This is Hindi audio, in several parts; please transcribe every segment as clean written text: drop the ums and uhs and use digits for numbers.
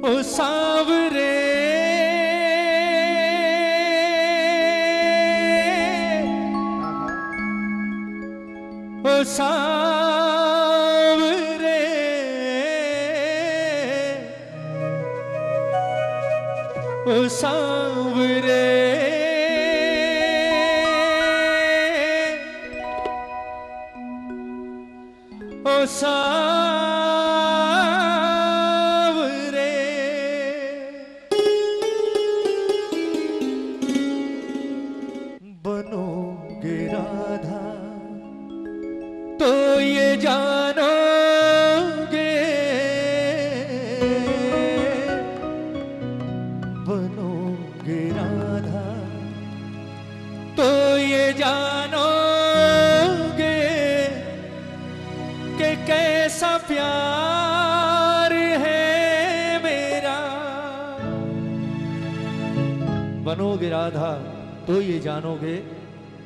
ओ सांवरे ओ सांवरे ओ सांवरे ओ सांवरे बनोगे राधा तो ये जानोगे, बनोगे राधा तो ये जानोगे कि कैसा प्यार है मेरा। बनोगे राधा तो ये जानोगे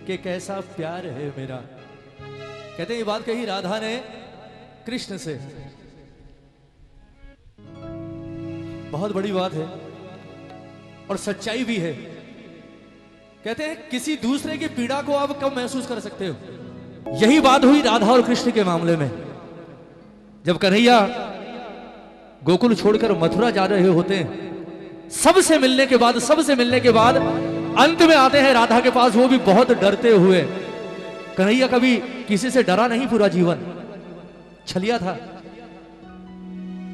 कि कैसा प्यार है मेरा। कहते हैं ये बात कही राधा ने कृष्ण से, बहुत बड़ी बात है और सच्चाई भी है। कहते हैं किसी दूसरे की पीड़ा को आप कब महसूस कर सकते हो। यही बात हुई राधा और कृष्ण के मामले में। जब कन्हैया गोकुल छोड़कर मथुरा जा रहे होते हैं, सबसे मिलने के बाद अंत में आते हैं राधा के पास, वो भी बहुत डरते हुए। कन्हैया कभी किसी से डरा नहीं, पूरा जीवन छलिया था,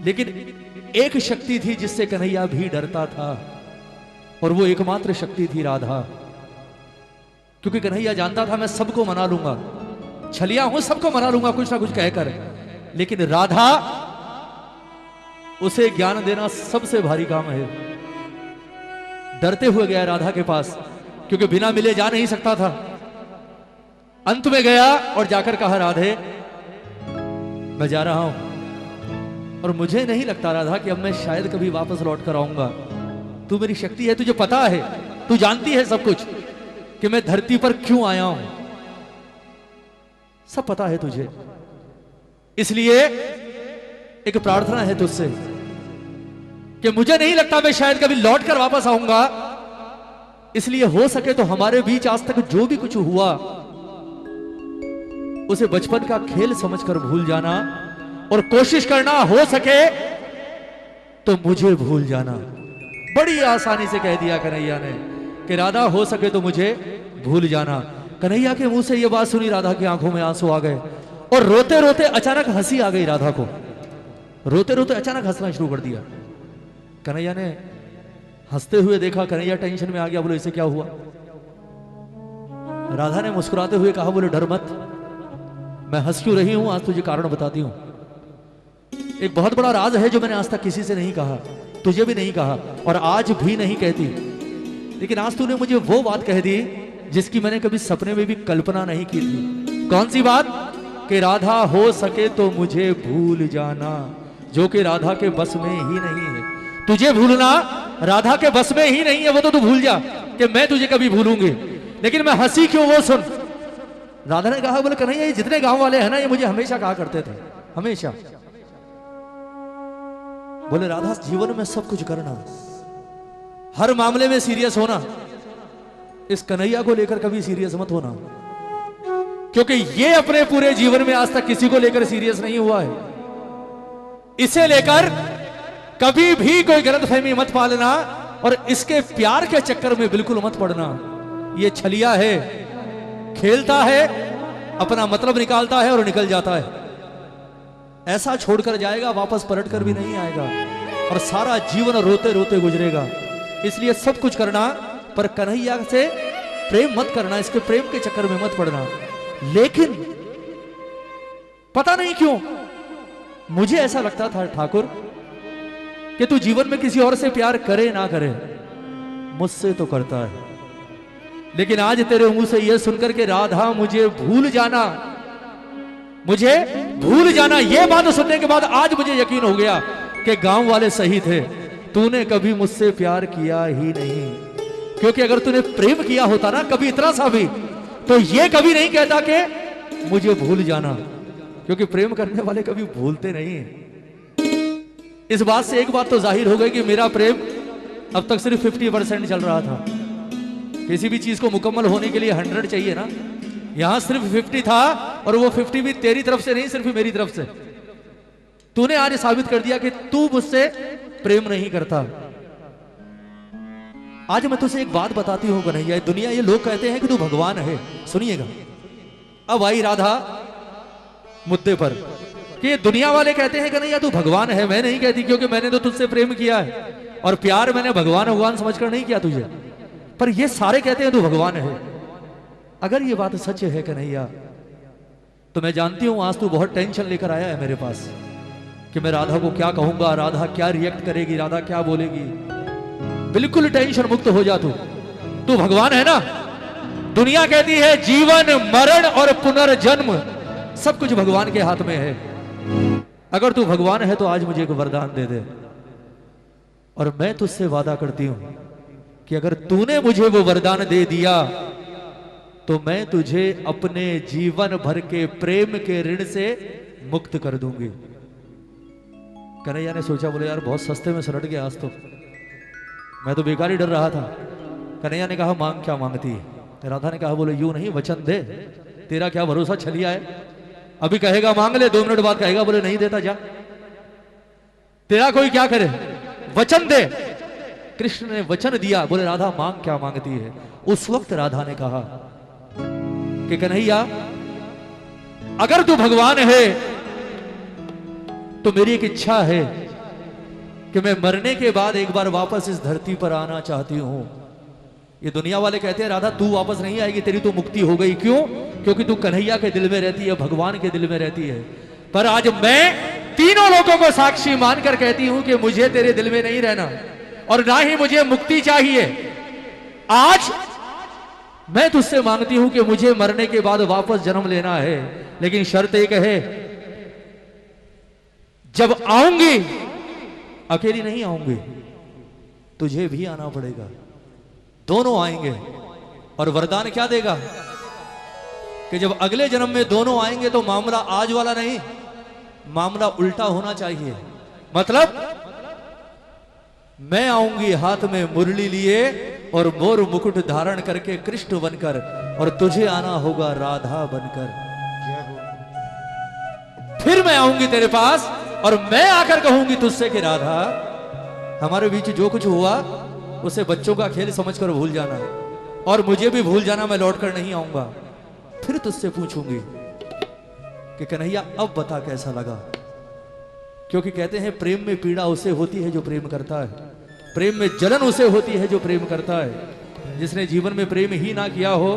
लेकिन एक शक्ति थी जिससे कन्हैया भी डरता था, और वो एकमात्र शक्ति थी राधा। क्योंकि कन्हैया जानता था मैं सबको मना लूंगा, छलिया हूं, सबको मना लूंगा कुछ ना कुछ कहकर, लेकिन राधा, उसे ज्ञान देना सबसे भारी काम है। डरते हुए गया राधा के पास, क्योंकि बिना मिले जा नहीं सकता था। अंत में गया और जाकर कहा राधे मैं जा रहा हूं, और मुझे नहीं लगता राधा कि अब मैं शायद कभी वापस लौट कर आऊंगा। तू मेरी शक्ति है, तुझे पता है, तू जानती है सब कुछ कि मैं धरती पर क्यों आया हूं, सब पता है तुझे। इसलिए एक प्रार्थना है तुझसे कि मुझे नहीं लगता मैं शायद कभी लौट कर वापस आऊंगा। इसलिए हो सके तो हमारे बीच आज तक जो भी कुछ हुआ उसे बचपन का खेल समझकर भूल जाना, और कोशिश करना हो सके तो मुझे भूल जाना। बड़ी आसानी से कह दिया कन्हैया ने कि राधा हो सके तो मुझे भूल जाना। कन्हैया के मुंह से यह बात सुनी राधा की आंखों में आंसू आ गए, और रोते रोते अचानक हंसी आ गई राधा को। रोते रोते अचानक हंसना शुरू कर दिया। कन्हैया ने हंसते हुए देखा, कन्हैया टेंशन में आ गया, बोले इसे क्या हुआ। राधा ने मुस्कुराते हुए कहा, बोले डर मत, मैं हंस क्यों रही हूं आज तुझे कारण बताती हूं। एक बहुत बड़ा राज है जो मैंने आज तक किसी से नहीं कहा, तुझे भी नहीं कहा और आज भी नहीं कहती, लेकिन आज तूने मुझे वो बात कह दी जिसकी मैंने कभी सपने में भी कल्पना नहीं की थी। कौन सी बात? कि राधा हो सके तो मुझे भूल जाना, जो कि राधा के बस में ही नहीं है। तुझे भूलना राधा के बस में ही नहीं है, वो तो तू भूल जा कि मैं तुझे कभी भूलूंगी। लेकिन मैं हंसी क्यों वो सुन। राधा ने कहा, बोले कन्हैया ये जितने गांव वाले हैं ना, ये मुझे हमेशा कहा करते थे, हमेशा। बोले राधा जीवन में सब कुछ करना, हर मामले में सीरियस होना, इस कन्हैया को लेकर कभी सीरियस मत होना, क्योंकि ये अपने पूरे जीवन में आज तक किसी को लेकर सीरियस नहीं हुआ है। इसे लेकर कभी भी कोई गलतफहमी मत पालना, और इसके प्यार के चक्कर में बिल्कुल मत पड़ना। ये छलिया है, खेलता है, अपना मतलब निकालता है और निकल जाता है। ऐसा छोड़कर जाएगा, वापस पलट कर भी नहीं आएगा, और सारा जीवन रोते रोते गुजरेगा। इसलिए सब कुछ करना, पर कन्हैया से प्रेम मत करना, इसके प्रेम के चक्कर में मत पड़ना। लेकिन पता नहीं क्यों मुझे ऐसा लगता था ठाकुर कि तू जीवन में किसी और से प्यार करे ना करे, मुझसे तो करता है। लेकिन आज तेरे मुंह से यह सुनकर के राधा मुझे भूल जाना, मुझे भूल जाना, यह बात सुनने के बाद आज मुझे यकीन हो गया कि गांव वाले सही थे, तूने कभी मुझसे प्यार किया ही नहीं। क्योंकि अगर तूने प्रेम किया होता ना कभी इतना सा भी, तो ये कभी नहीं कहता कि मुझे भूल जाना, क्योंकि प्रेम करने वाले कभी भूलते नहीं। इस बात से एक बात तो जाहिर हो गई कि मेरा प्रेम अब तक सिर्फ 50% चल रहा था। किसी भी चीज को मुकम्मल होने के लिए 100 चाहिए ना, यहां सिर्फ 50 था, और वो 50 भी तेरी तरफ से नहीं, सिर्फ मेरी तरफ से। तूने आज साबित कर दिया कि तू मुझसे प्रेम नहीं करता। आज मैं तुझे एक बात बताती हूं कन्हैया, दुनिया ये लोग कहते हैं कि तू भगवान है। सुनिएगा, अब आई राधा मुद्दे पर कि दुनिया वाले कहते हैं कन्हैया तू भगवान है। मैं नहीं कहती, क्योंकि मैंने तो तुझसे प्रेम किया है, और प्यार मैंने भगवान भगवान समझकर नहीं किया तुझे। पर ये सारे कहते हैं तू भगवान है। अगर ये बात सच है कन्हैया, तो मैं जानती हूं आज तू बहुत टेंशन लेकर आया है मेरे पास कि मैं राधा को क्या कहूंगा, राधा क्या रिएक्ट करेगी, राधा क्या बोलेगी। बिल्कुल टेंशन मुक्त हो जा तू भगवान है ना। दुनिया कहती है जीवन मरण और पुनर्जन्म सब कुछ भगवान के हाथ में है। अगर तू भगवान है तो आज मुझे एक वरदान दे दे, और मैं तुझसे वादा करती हूं कि अगर तूने मुझे वो वरदान दे दिया तो मैं तुझे अपने जीवन भर के प्रेम के ऋण से मुक्त कर दूंगी। कन्हैया ने सोचा, बोले यार बहुत सस्ते में सलट गया आज तो, मैं तो बेकार ही डर रहा था। कन्हैया ने कहा मांग क्या मांगती है। राधा ने कहा बोले यूं नहीं, वचन दे, तेरा क्या भरोसा छलिया है, अभी कहेगा मांग ले, 2 मिनट बाद कहेगा बोले नहीं देता जा, तेरा कोई क्या करे, वचन दे। कृष्ण ने वचन दिया, बोले राधा मांग क्या मांगती है। उस वक्त राधा ने कहा कि कन्हैया अगर तू भगवान है तो मेरी एक इच्छा है कि मैं मरने के बाद एक बार वापस इस धरती पर आना चाहती हूं। ये दुनिया वाले कहते हैं राधा तू वापस नहीं आएगी, तेरी तो मुक्ति हो गई। क्यों? क्योंकि तू कन्हैया के दिल में रहती है, भगवान के दिल में रहती है। पर आज मैं तीनों लोगों को साक्षी मानकर कहती हूं कि मुझे तेरे दिल में नहीं रहना, और ना ही मुझे मुक्ति चाहिए। आज मैं तुझसे मांगती हूं कि मुझे मरने के बाद वापस जन्म लेना है, लेकिन शर्त एक है, जब आऊंगी अकेली नहीं आऊंगी, तुझे भी आना पड़ेगा, दोनों आएंगे। और वरदान क्या देगा कि जब अगले जन्म में दोनों आएंगे तो मामला आज वाला नहीं, मामला उल्टा होना चाहिए। मतलब मैं आऊंगी हाथ में मुरली लिए और मोर मुकुट धारण करके कृष्ण बनकर, और तुझे आना होगा राधा बनकर। फिर मैं आऊंगी तेरे पास और मैं आकर कहूंगी तुझसे कि राधा हमारे बीच जो कुछ हुआ उसे बच्चों का खेल समझकर भूल जाना, और मुझे भी भूल जाना, मैं लौट कर नहीं आऊंगा। फिर तुझसे पूछूंगी कि कन्हैया अब बता कैसा लगा। क्योंकि कहते हैं प्रेम में पीड़ा उसे होती है जो प्रेम करता है, प्रेम में जलन उसे होती है जो प्रेम करता है। जिसने जीवन में प्रेम ही ना किया हो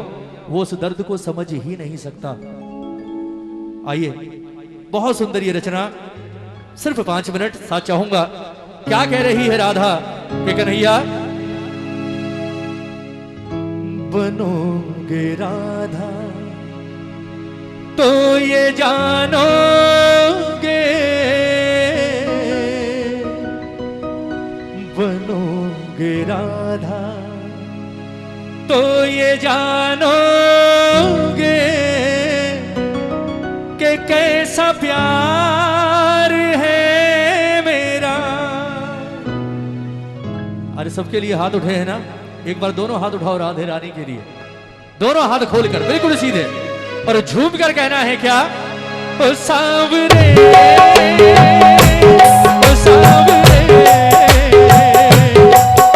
वो उस दर्द को समझ ही नहीं सकता। आइए, बहुत सुंदर ये रचना, सिर्फ 5 मिनट साथ चाहूंगा। क्या कह रही है राधा कि कन्हैया बनोगे राधा तो ये जानोगे, बनोगे राधा तो ये जानोगे कि कैसा प्यार है मेरा। अरे सबके लिए हाथ उठे हैं ना, एक बार दोनों हाथ उठाओ राधे रानी के लिए, दोनों हाथ खोलकर बिल्कुल सीधे, और झूम कर कहना है क्या, ओ सांवरे ओ सांवरे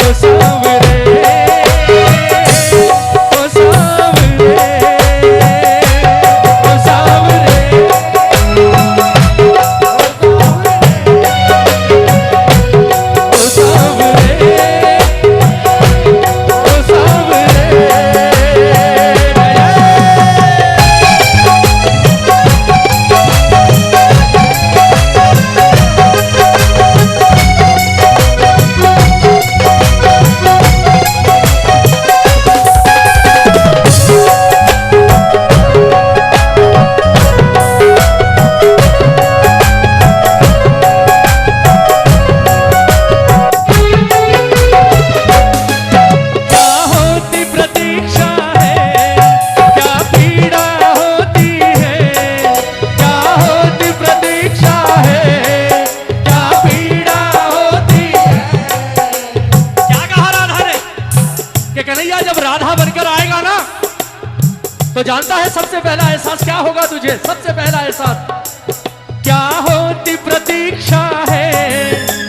ओ सांवरे ओ सांवरे ओ सांवरे ओ सांवरे जानता है सबसे पहला एहसास क्या होगा तुझे? सबसे पहला एहसास क्या होती प्रतीक्षा है